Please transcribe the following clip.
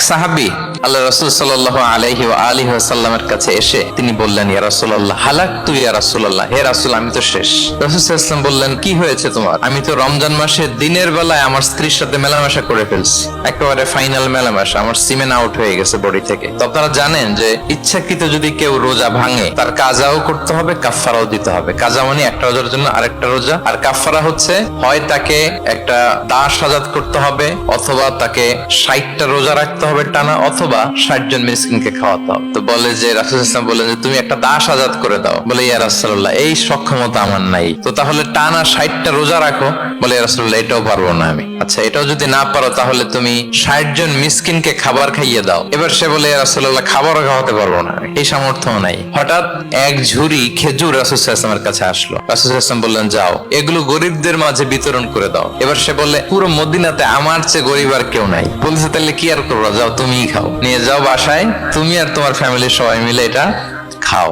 সাহাবী আল্লাহ রাসূল সাল্লাল্লাহু আলাইহি ওয়া আলিহি ওয়াসাল্লামের কাছে এসে তিনি বললেন, ইয়া রাসূলুল্লাহ হালাকতু ইয়া রাসূলুল্লাহ, হে রাসূল আমি তো শেষ। রাসূল সাল্লাল্লাহু আলাইহি ওয়াসাল্লাম বললেন, কি হয়েছে তোমার? আমি তো রমজান মাসে দিনের বেলায় আমার স্ত্রীর সাথে মেলামেশা করে ফেলছি, একেবারে ফাইনাল মেলামেশা, আমার সিমেন আউট হয়ে গেছে বডি থেকে। তো আপনারা জানেন যে ইচ্ছাকৃত যদি কেউ রোজা ভাঙে তার কাজাও করতে হবে, কাফফারাও দিতে হবে। কাজা মানে একটা রোজার জন্য আরেকটা রোজা, আর কাফফারা হচ্ছে হয় তাকে একটা দাস আজাদ করতে হবে, অথবা তাকে 60টা রোজা রাখতে হবে টানা, অথবা 60 জন মিসকিনকে খাওয়াতে হবে। তো বলে যে রাসূল সাল্লাল্লাহু আলাইহি ওয়াসাল্লাম বলেন যে তুমি একটা দাস আজাদ করে দাও। বলে ইয়া রাসূলুল্লাহ এই সক্ষমতা আমার নাই। তো তাহলে টানা 60টা রোজা রাখো। বলে ইয়া রাসূলুল্লাহ এটাও পারবো না আমি। আচ্ছা এটাও যদি না পারো তাহলে তুমি 60 জন মিসকিনকে খাবার খাইয়ে দাও। এবার সে বলে ইয়া রাসূলুল্লাহ খাবারও খাওয়াতে পারবো না, এই সামর্থ্য নাই। হঠাৎ এক ঝুড়ি খেজুর রাসূল সাল্লাল্লাহু আলাইহি ওয়াসাল্লামের কাছে আসলো। রাসূল সাল্লাল্লাহু আলাইহি ওয়াসাল্লাম বললেন যাও এগুলো গরিবদের মাঝে বিতরণ করে দাও। এবার সে বললে পুরো মদিনাতে আমার চেয়ে গরিব আর কেউ নাই। বলছে তাহলে কি আর করবো, যাও তুমিই খাও, নিয়ে যাও বাসায়, তুমি আর তোমার ফ্যামিলির সবাই মিলে এটা খাও।